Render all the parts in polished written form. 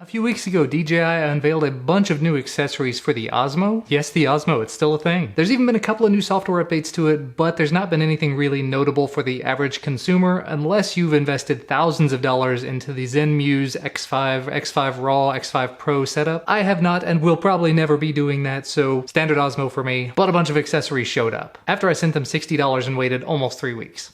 A few weeks ago, DJI unveiled a bunch of new accessories for the Osmo. Yes, the Osmo, it's still a thing. There's even been a couple of new software updates to it, but there's not been anything really notable for the average consumer unless you've invested thousands of dollars into the ZenMuse X5, X5 Raw, X5 Pro setup. I have not and will probably never be doing that, so standard Osmo for me, but a bunch of accessories showed up. After I sent them $60 and waited almost 3 weeks.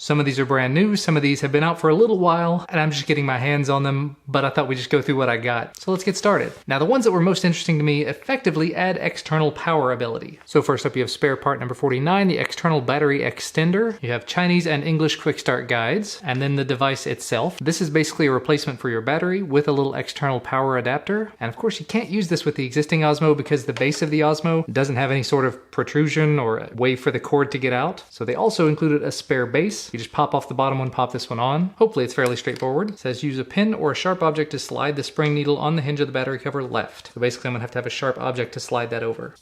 Some of these are brand new, some of these have been out for a little while, and I'm just getting my hands on them, but I thought we'd just go through what I got. So let's get started. Now the ones that were most interesting to me effectively add external power ability. So first up you have spare part number 49, the external battery extender. You have Chinese and English quick start guides, and then the device itself. This is basically a replacement for your battery with a little external power adapter. And of course you can't use this with the existing Osmo because the base of the Osmo doesn't have any sort of protrusion or a way for the cord to get out. So they also included a spare base. You just pop off the bottom one, pop this one on. Hopefully it's fairly straightforward. It says use a pin or a sharp object to slide the spring needle on the hinge of the battery cover left. So basically I'm gonna have to have a sharp object to slide that over.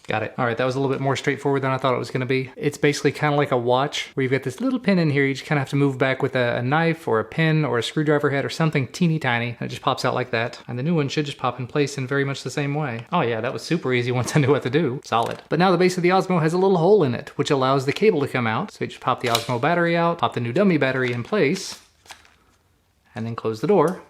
Got it. All right, that was a little bit more straightforward than I thought it was going to be. It's basically kind of like a watch where you've got this little pin in here. You just kind of have to move back with a knife or a pin or a screwdriver head or something teeny tiny. And it just pops out like that. And the new one should just pop in place in very much the same way. Oh yeah, that was super easy once I knew what to do. Solid. But now the base of the Osmo has a little hole in it, which allows the cable to come out. So you just pop the Osmo battery out, pop the new dummy battery in place, and then close the door.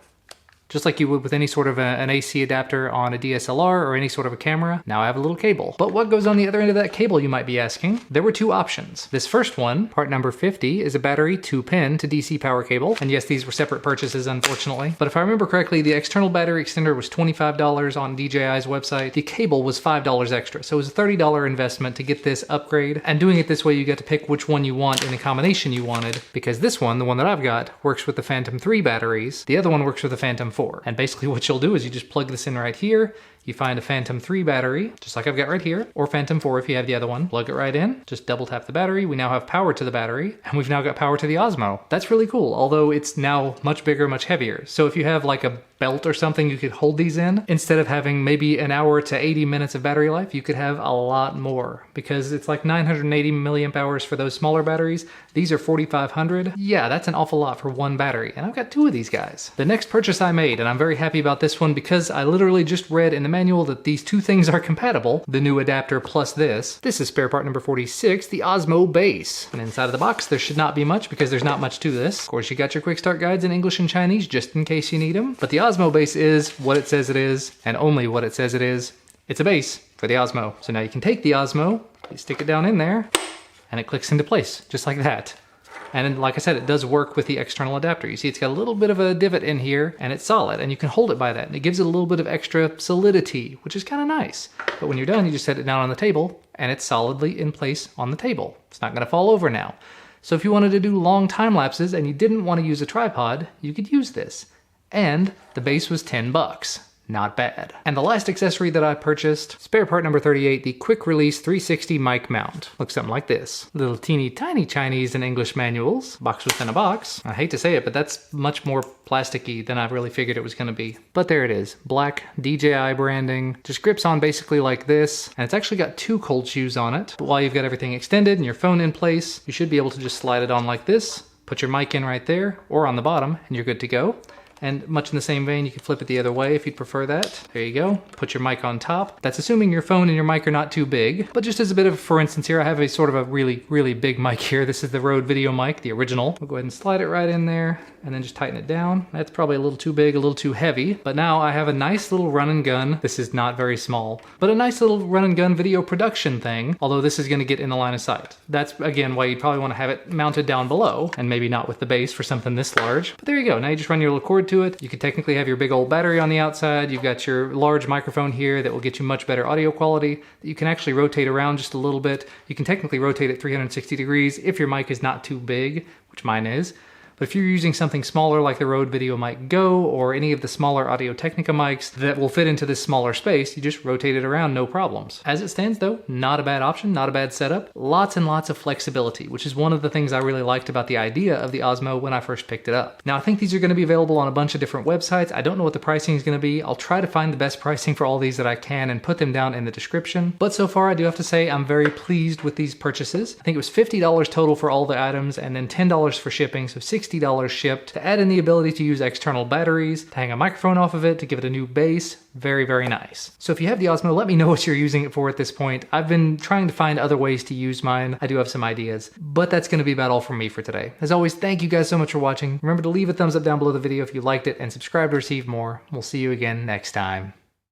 Just like you would with any sort of an AC adapter on a DSLR or any sort of a camera. Now I have a little cable. But what goes on the other end of that cable, you might be asking? There were two options. This first one, part number 50, is a battery 2-pin to DC power cable. And yes, these were separate purchases, unfortunately. But if I remember correctly, the external battery extender was $25 on DJI's website. The cable was $5 extra. So it was a $30 investment to get this upgrade. And doing it this way, you get to pick which one you want in the combination you wanted. Because this one, the one that I've got, works with the Phantom 3 batteries. The other one works with the Phantom 4. And basically what you'll do is you just plug this in right here. You find a Phantom 3 battery, just like I've got right here, or Phantom 4 if you have the other one. Plug it right in, just double tap the battery. We now have power to the battery, and we've now got power to the Osmo. That's really cool, although it's now much bigger, much heavier. So if you have like a belt or something you could hold these in, instead of having maybe an hour to 80 minutes of battery life, you could have a lot more, because it's like 980 milliamp hours for those smaller batteries. These are 4,500. Yeah, that's an awful lot for one battery, and I've got two of these guys. The next purchase I made, and I'm very happy about this one because I literally just read in the manual that these two things are compatible, the new adapter plus this. This is spare part number 46, the Osmo Base. And inside of the box, there should not be much because there's not much to this. Of course, you got your quick start guides in English and Chinese just in case you need them. But the Osmo Base is what it says it is, and only what it says it is. It's a base for the Osmo. So now you can take the Osmo, you stick it down in there, and it clicks into place, just like that. And like I said, it does work with the external adapter. You see it's got a little bit of a divot in here, and it's solid, and you can hold it by that. And it gives it a little bit of extra solidity, which is kind of nice. But when you're done, you just set it down on the table, and it's solidly in place on the table. It's not gonna fall over now. So if you wanted to do long time lapses and you didn't want to use a tripod, you could use this. And the base was 10 bucks. Not bad. And the last accessory that I purchased, spare part number 38, the quick release 360 mic mount. Looks something like this. Little teeny tiny Chinese and English manuals, box within a box. I hate to say it, but that's much more plasticky than I really figured it was gonna be. But there it is, black DJI branding, just grips on basically like this, and it's actually got two cold shoes on it. But while you've got everything extended and your phone in place, you should be able to just slide it on like this, put your mic in right there, or on the bottom, and you're good to go. And much in the same vein, you can flip it the other way if you'd prefer that. There you go. Put your mic on top. That's assuming your phone and your mic are not too big. But just as a bit of, for instance here, I have a sort of a really, really big mic here. This is the Rode video mic, the original. We'll go ahead and slide it right in there and then just tighten it down. That's probably a little too big, a little too heavy. But now I have a nice little run and gun. This is not very small, but a nice little run and gun video production thing. Although this is gonna get in the line of sight. That's again why you'd probably wanna have it mounted down below and maybe not with the base for something this large. But there you go. Now you just run your little cord to it. You could technically have your big old battery on the outside. You've got your large microphone here that will get you much better audio quality. You can actually rotate around just a little bit. You can technically rotate it 360 degrees if your mic is not too big, which mine is. But if you're using something smaller like the Rode Video Mic Go or any of the smaller Audio-Technica mics that will fit into this smaller space, you just rotate it around, no problems. As it stands though, not a bad option, not a bad setup. Lots and lots of flexibility, which is one of the things I really liked about the idea of the Osmo when I first picked it up. Now I think these are going to be available on a bunch of different websites. I don't know what the pricing is going to be. I'll try to find the best pricing for all these that I can and put them down in the description. But so far I do have to say I'm very pleased with these purchases. I think it was $50 total for all the items and then $10 for shipping, so $60 shipped. To add in the ability to use external batteries, to hang a microphone off of it, to give it a new base, very, very nice. So if you have the Osmo, let me know what you're using it for at this point. I've been trying to find other ways to use mine. I do have some ideas, but that's going to be about all from me for today. As always, thank you guys so much for watching. Remember to leave a thumbs up down below the video if you liked it and subscribe to receive more. We'll see you again next time.